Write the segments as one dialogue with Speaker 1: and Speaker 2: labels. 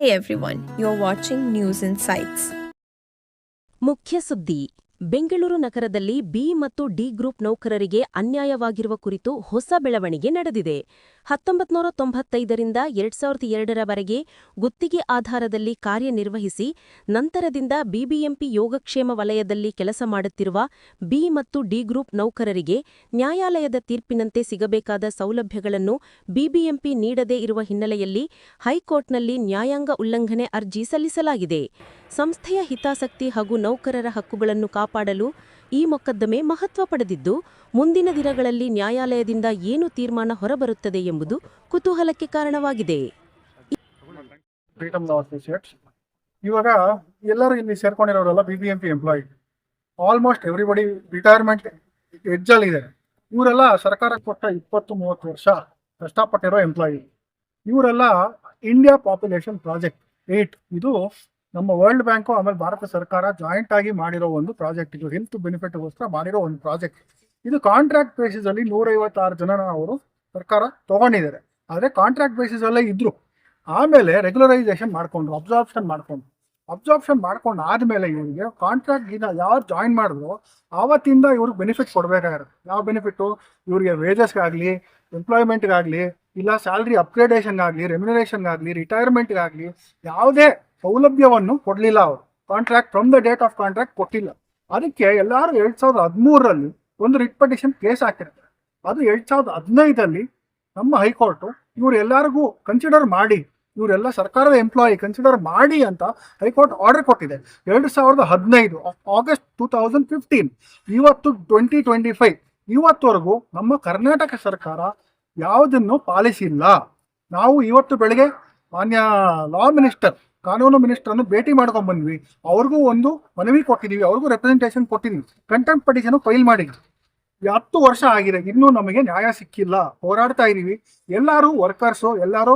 Speaker 1: Hey everyone, you're watching News Insights.
Speaker 2: ಮುಖ್ಯ ಸುದ್ದಿ. ಬೆಂಗಳೂರು ನಗರದಲ್ಲಿ ಬಿ ಮತ್ತು ಡಿ ಗ್ರೂಪ್ ನೌಕರರಿಗೆ ಅನ್ಯಾಯವಾಗಿರುವ ಕುರಿತು ಹೊಸ ಬೆಳವಣಿಗೆ ನಡೆದಿದೆ. 1995ರಿಂದ 2002ರವರೆಗೆ ಗುತ್ತಿಗೆ ಆಧಾರದಲ್ಲಿ ಕಾರ್ಯನಿರ್ವಹಿಸಿ ನಂತರದಿಂದ ಬಿಬಿಎಂಪಿ ಯೋಗಕ್ಷೇಮ ವಲಯದಲ್ಲಿ ಕೆಲಸ ಮಾಡುತ್ತಿರುವ ಬಿ ಮತ್ತು ಡಿ ಗ್ರೂಪ್ ನೌಕರರಿಗೆ ನ್ಯಾಯಾಲಯದ ತೀರ್ಪಿನಂತೆ ಸಿಗಬೇಕಾದ ಸೌಲಭ್ಯಗಳನ್ನು ಬಿಬಿಎಂಪಿ ನೀಡದೇ ಇರುವ ಹಿನ್ನೆಲೆಯಲ್ಲಿ ಹೈಕೋರ್ಟ್ನಲ್ಲಿ ನ್ಯಾಯಾಂಗ ಉಲ್ಲಂಘನೆ ಅರ್ಜಿ ಸಲ್ಲಿಸಲಾಗಿದೆ. ಸಂಸ್ಥೆಯ ಹಿತಾಸಕ್ತಿ ಹಾಗೂ ನೌಕರರ ಹಕ್ಕುಗಳನ್ನು ಕಾಪಾಡಲು ಈ ಮೊಕದ್ದಮೆ ಮಹತ್ವ ಪಡೆದಿದ್ದು, ಮುಂದಿನ ದಿನಗಳಲ್ಲಿ ನ್ಯಾಯಾಲಯದಿಂದ ಏನು ತೀರ್ಮಾನ ಹೊರಬರುತ್ತದೆ ಎಂಬುದು ಕುತೂಹಲಕ್ಕೆ ಕಾರಣವಾಗಿದೆ.
Speaker 3: ಇವಾಗ ಎಲ್ಲರೂ ಇಲ್ಲಿ ಸೇರ್ಕೊಂಡಿರೋರಲ್ಲ BBMP employee, almost everybody retirement ಎಡ್ಜಲ್ಲಿದೆ. ಇವರೆಲ್ಲ ಸರ್ಕಾರ ಕೊಟ್ಟ 20-30 ವರ್ಷ ಕಷ್ಟಪಟ್ಟಿರೋ ಎಂಪ್ಲಾಯಿ. ಇವರೆಲ್ಲ ಇಂಡಿಯಾ ಪಾಪ್ಯುಲೇಷನ್ ಪ್ರಾಜೆಕ್ಟ್ 8 ಇದು ನಮ್ಮ ವರ್ಲ್ಡ್ ಬ್ಯಾಂಕು ಆಮೇಲೆ ಭಾರತ ಸರ್ಕಾರ ಜಾಯಿಂಟ್ ಆಗಿ ಮಾಡಿರೋ ಒಂದು ಪ್ರಾಜೆಕ್ಟ್. ಇದು ಹೆಲ್ತ್ ಬೆನಿಫಿಟ್ಗೋಸ್ಕರ ಮಾಡಿರೋ ಒಂದು ಪ್ರಾಜೆಕ್ಟ್. ಇದು ಕಾಂಟ್ರಾಕ್ಟ್ ಬೇಸಿಸ್ ಅಲ್ಲಿ 156 ಜನನ ಅವರು ಸರ್ಕಾರ ತಗೊಂಡಿದ್ದಾರೆ. ಆದರೆ ಕಾಂಟ್ರಾಕ್ಟ್ ಬೇಸಿಸ್ ಅಲ್ಲೇ ಇದ್ರು. ಆಮೇಲೆ ರೆಗ್ಯುಲರೈಸೇಷನ್ ಮಾಡ್ಕೊಂಡ್ರು, ಅಬ್ಸಾರ್ಪ್ಷನ್ ಮಾಡ್ಕೊಂಡು ಆದ್ಮೇಲೆ ಇವರಿಗೆ ಕಾಂಟ್ರಾಕ್ಟ್ ಯಾರು ಜಾಯಿನ್ ಮಾಡಿದ್ರು ಆವತ್ತಿಂದ ಇವ್ರಿಗೆ ಬೆನಿಫಿಟ್ ಕೊಡ್ಬೇಕಾಗಿರುತ್ತೆ. ಯಾವ ಬೆನಿಫಿಟ್ಟು? ಇವ್ರಿಗೆ ವೇಜಸ್ಗಾಗಲಿ, ಎಂಪ್ಲಾಯ್ಮೆಂಟ್ಗಾಗಲಿ, ಇಲ್ಲ ಸ್ಯಾಲ್ರಿ ಅಪ್ಗ್ರೇಡೇಷನ್ಗಾಗಲಿ, ರೆಮ್ಯುನರೇಷನ್ಗಾಗಲಿ, ರಿಟೈರ್ಮೆಂಟ್ಗಾಗಲಿ ಯಾವುದೇ ಸೌಲಭ್ಯವನ್ನು ಕೊಡಲಿಲ್ಲ. ಅವರು contract from the date of contract ಕೊಟ್ಟಿಲ್ಲ. ಅದಕ್ಕೆ ಎಲ್ಲರೂ 2013ರಲ್ಲಿ ಒಂದು ರಿಟ್ ಪಿಟಿಷನ್ ಕೇಸ್ ಹಾಕಿರ್ತಾರೆ. ಅದು 2015ರಲ್ಲಿ ನಮ್ಮ ಹೈಕೋರ್ಟು ಇವರೆಲ್ಲರಿಗೂ ಕನ್ಸಿಡರ್ ಮಾಡಿ, ಇವರೆಲ್ಲ ಸರ್ಕಾರದ ಎಂಪ್ಲಾಯಿ ಕನ್ಸಿಡರ್ ಮಾಡಿ ಅಂತ ಹೈಕೋರ್ಟ್ ಆರ್ಡರ್ ಕೊಟ್ಟಿದೆ. 2015 ಆಗಸ್ಟ್ 2015. ಇವತ್ತು 2025 ಇವತ್ತವರೆಗೂ ನಮ್ಮ ಕರ್ನಾಟಕ ಸರ್ಕಾರ ಯಾವುದನ್ನು ಪಾಲಿಸಿಲ್ಲ. ನಾವು ಇವತ್ತು ಬೆಳಗ್ಗೆ ಮಾನ್ಯ ಲಾ ಮಿನಿಸ್ಟರ್, ಕಾನೂನು ಮಿನಿಸ್ಟರ್ನ್ನು ಭೇಟಿ ಮಾಡ್ಕೊಂಡ್ ಬಂದ್ವಿ. ಅವ್ರಿಗೂ ಒಂದು ಮನವಿ ಕೊಟ್ಟಿದ್ದೀವಿ, ಅವ್ರಿಗೂ ರೆಪ್ರೆಸೆಂಟೇಷನ್ ಕೊಟ್ಟಿದ್ದೀವಿ, ಕಂಟೆಂಪ್ಟ್ ಪಿಟಿಷನ್ ಫೈಲ್ ಮಾಡಿದ್ವಿ. 10 ವರ್ಷ ಆಗಿದೆ, ಇನ್ನೂ ನಮಗೆ ನ್ಯಾಯ ಸಿಕ್ಕಿಲ್ಲ. ಹೋರಾಡ್ತಾ ಇದೀವಿ. ಎಲ್ಲರೂ ವರ್ಕರ್ಸು, ಎಲ್ಲರೂ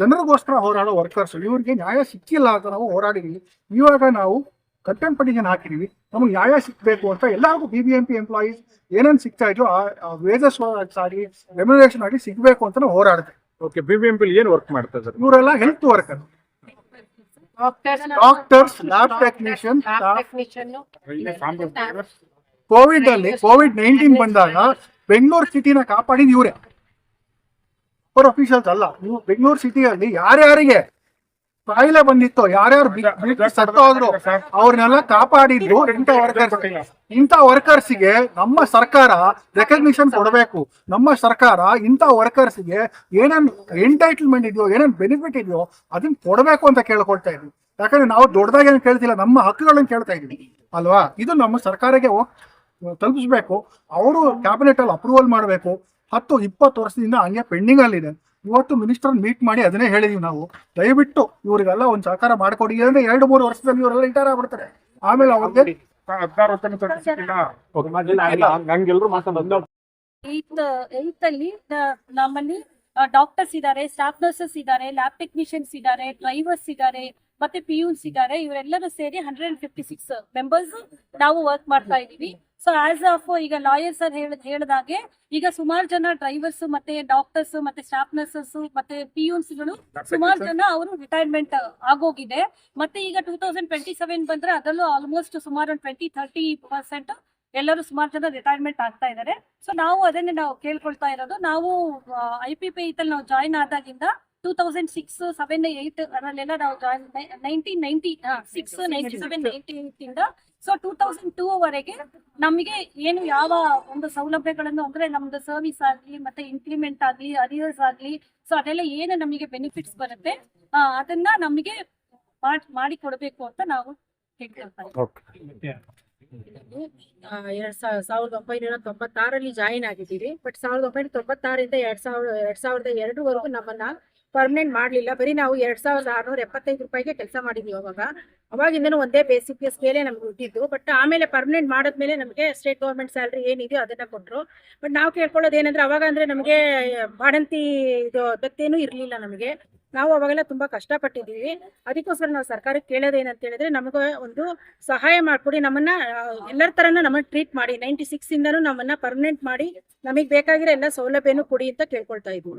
Speaker 3: ಜನರಿಗೋಸ್ಕರ ಹೋರಾಡೋ ವರ್ಕರ್ಸು, ಇವ್ರಿಗೆ ನ್ಯಾಯ ಸಿಕ್ಕಿಲ್ಲ ಅಂತ ನಾವು ಹೋರಾಡಿದೀವಿ. ಇವಾಗ ನಾವು ಕಂಟೆಂಪ್ಟ್ ಪಿಟಿಷನ್ ಹಾಕಿದೀವಿ, ನಮಗೆ ನ್ಯಾಯ ಸಿಕ್ಬೇಕು ಅಂತ. ಎಲ್ಲರಿಗೂ ಬಿಬಿಎಂಪಿ ಎಂಪ್ಲಾಯೀಸ್ ಏನೇನು ಸಿಗ್ತಾ ಇದೆಯೋ ಆ ವೇಜಸ್ ಆಗಲಿ, ರೆಮ್ಯುನರೇಷನ್ ಆಗಲಿ ಸಿಗಬೇಕು ಅಂತ ನಾವು ಹೋರಾಡ್ತೇವೆ.
Speaker 4: ಓಕೆ, ಬಿಬಿಎಂಪಿ ಏನು ವರ್ಕ್ ಮಾಡ್ತಾ ಇದ್ದಾರೆ?
Speaker 3: ಇವರೆಲ್ಲ health worker, doctors, lab technician. COVID-19 ಬಂದಾಗ ಬೆಂಗಳೂರು ಸಿಟಿನ ಕಾಪಾಡಿದ ಇವರೇ, ಅವರ್ ಅಫಿಷಿಯಲ್ಸ್ ಅಲ್ಲ. ನೀವು ಬೆಂಗಳೂರು ಸಿಟಿಯಲ್ಲಿ ಯಾರ್ಯಾರಿಗೆ ಕಾಯಿಲೆ ಬಂದಿತ್ತು, ಯಾರ್ಯಾರು ಸತ್ತೋದ್ರು ಅವ್ರನ್ನೆಲ್ಲ ಕಾಪಾಡಿದ್ರು ಇಂಥ ವರ್ಕರ್ಸ್ಗೆ ನಮ್ಮ ಸರ್ಕಾರ ರೆಕಗ್ನಿಷನ್ ಕೊಡಬೇಕು. ನಮ್ಮ ಸರ್ಕಾರ ಇಂಥ ವರ್ಕರ್ಸ್ಗೆ ಏನೇನು ಎಂಟೈಟಲ್ಮೆಂಟ್ ಇದೆಯೋ, ಏನೇನು ಬೆನಿಫಿಟ್ ಇದೆಯೋ ಅದನ್ನ ಕೊಡಬೇಕು ಅಂತ ಕೇಳ್ಕೊಳ್ತಾ ಇದ್ವಿ. ಯಾಕಂದ್ರೆ ನಾವು ದೊಡ್ಡದಾಗಿ ಏನು ಕೇಳ್ತಿಲ್ಲ, ನಮ್ಮ ಹಕ್ಕುಗಳನ್ನು ಕೇಳ್ತಾ ಇದೀವಿ ಅಲ್ವಾ. ಇದು ನಮ್ಮ ಸರ್ಕಾರಕ್ಕೆ ತಲುಪಿಸ್ಬೇಕು. ಅವರು ಕ್ಯಾಬಿನೆಟ್ ಅಲ್ಲಿ ಅಪ್ರೂವಲ್ ಮಾಡಬೇಕು. 10-20 ವರ್ಷದಿಂದ ಹಂಗೆ ಪೆಂಡಿಂಗ್ ಅಲ್ಲಿದೆ. ಇವತ್ತು ಮಿನಿಸ್ಟರ್ ಮೀಟ್ ಮಾಡಿ ಅದನ್ನೇ ಹೇಳಿದೀವಿ ನಾವು, ದಯವಿಟ್ಟು ಇವರಿಗೆಲ್ಲ ಒಂದು ಸಹಕಾರ ಮಾಡ್ಕೊಡಿ. ಅಂದ್ರೆ 2-3 ವರ್ಷದಲ್ಲಿ ಇವರೆಲ್ಲ ರಿಟೈರ್ ಆಗ್ಬಿಡ್ತಾರೆ. ಆಮೇಲೆ ಅವ್ರಿಗೆ
Speaker 4: 16
Speaker 5: ನಮ್ಮಲ್ಲಿ ಡಾಕ್ಟರ್ಸ್ ಇದ್ದಾರೆ, ಸ್ಟಾಫ್ ನರ್ಸಸ್ ಇದ್ದಾರೆ, ಲ್ಯಾಬ್ ಟೆಕ್ನಿಷಿಯನ್ಸ್ ಇದ್ದಾರೆ, ಡ್ರೈವರ್ಸ್ ಇದ್ದಾರೆ, ಮತ್ತೆ ಪಿಯೂನ್ಸ್ ಇದ್ದಾರೆ. ಇವರೆಲ್ಲರೂ ಸೇರಿ 156 ಮೆಂಬರ್ಸ್ ನಾವು ವರ್ಕ್ ಮಾಡ್ತಾ ಇದೀವಿ. ಸೊ ಆಸ್ ಆಫ್ ಈಗ ಲಾಯರ್ ಸರ್ ಹೇಳಿದಾಗೆ ಈಗ ಸುಮಾರು ಜನ ಡ್ರೈವರ್ಸ್ ಮತ್ತೆ ಡಾಕ್ಟರ್ಸ್ ಮತ್ತೆ ಸ್ಟಾಫ್ ನರ್ಸಸ್ ಮತ್ತೆ ಪಿಯೂನ್ಸ್ ಗಳು ಸುಮಾರು ಜನ ಅವರು ರಿಟೈರ್ಮೆಂಟ್ ಆಗೋಗಿದೆ. ಮತ್ತೆ ಈಗ 2027 ಬಂದ್ರೆ ಅದರಲ್ಲೂ ಆಲ್ಮೋಸ್ಟ್ ಸುಮಾರು 20-30% ಎಲ್ಲರೂ ಸುಮಾರು ಜನ ರಿಟೈರ್ಮೆಂಟ್ ಆಗ್ತಾ ಇದ್ದಾರೆ. ಸೊ ನಾವು ಅದನ್ನೇ ನಾವು ಕೇಳ್ಕೊಳ್ತಾ ಇರೋದು. ನಾವು IPPI ನಾವು ಜಾಯಿನ್ ಆದಾಗಿಂದ 2006, 7, 8 ಅದರಲ್ಲೆಲ್ಲ ನಾವು ಜಾಯಿನ್ 1996-97-98 ಇಂದ ಸೊ 2002 ವರೆಗೆ ನಮಗೆ ಏನು ಯಾವ ಒಂದು ಸೌಲಭ್ಯಗಳನ್ನು ಅಂದ್ರೆ ನಮ್ದು ಸರ್ವಿಸ್ ಆಗ್ಲಿ ಮತ್ತೆ ಇಂಪ್ಲಿಮೆಂಟ್ ಆಗ್ಲಿ, ಅರಿಯರ್ಸ್ ಆಗ್ಲಿ, ಸೊ ಅದೆಲ್ಲ ಏನು ನಮಗೆ ಬೆನಿಫಿಟ್ಸ್ ಬರುತ್ತೆ ಅದನ್ನ ನಮಗೆ ಮಾಡಿ ಕೊಡಬೇಕು ಅಂತ ನಾವು ಹೇಳ್ಕೊಳ್ತಾ ಇದ್ದೀವಿ.
Speaker 6: 1996ರಲ್ಲಿ ಜಾಯಿನ್ ಆಗಿದ್ದೀವಿ. ಬಟ್ 1996ರಿಂದ 2002 ವರೆಗೂ ನಮ್ಮನ್ನ ಪರ್ಮನೆಂಟ್ ಮಾಡಲಿಲ್ಲ. ಬರೀ ನಾವು 2675 ರೂಪಾಯಿಗೆ ಕೆಲಸ ಮಾಡಿದ್ವಿ. ಅವಾಗಿಂದನೂ ಒಂದೇ ಬೇಸಿಕ್ ಸ್ಕೇಲೇ ನಮ್ಗೆ ಹುಟ್ಟಿದ್ದು. ಬಟ್ ಆಮೇಲೆ ಪರ್ಮನೆಂಟ್ ಮಾಡಿದ್ಮೇಲೆ ನಮಗೆ ಸ್ಟೇಟ್ ಗೌರ್ಮೆಂಟ್ ಸ್ಯಾಲ್ರಿ ಏನಿದೆಯೋ ಅದನ್ನ ಕೊಟ್ಟರು. ಬಟ್ ನಾವು ಕೇಳ್ಕೊಳ್ಳೋದು ಏನಂದ್ರೆ, ಅವಾಗ ಅಂದ್ರೆ ನಮಗೆ ಬಾಡಂತಿ ಇದು ದತ್ತೇನೂ ಇರಲಿಲ್ಲ ನಮಗೆ. ನಾವು ಅವಾಗೆಲ್ಲ ತುಂಬಾ ಕಷ್ಟಪಟ್ಟಿದ್ದೀವಿ. ಅದಕ್ಕೋಸ್ಕರ ನಾವು ಸರ್ಕಾರಕ್ಕೆ ಕೇಳೋದೇನಂತ ಹೇಳಿದ್ರೆ, ನಮಗೆ ಒಂದು ಸಹಾಯ ಮಾಡಿಕೊಡಿ, ನಮ್ಮನ್ನ ಎಲ್ಲರ ತರನ ನಮ್ಮನ್ನ ಟ್ರೀಟ್ ಮಾಡಿ, 96 ಇಂದನೂ ನಮ್ಮನ್ನ ಪರ್ಮನೆಂಟ್ ಮಾಡಿ, ನಮಗೆ ಬೇಕಾಗಿರೋ ಎಲ್ಲ ಸೌಲಭ್ಯನೂ ಕೊಡಿ ಅಂತ ಕೇಳ್ಕೊಳ್ತಾ ಇದ್ವಿ.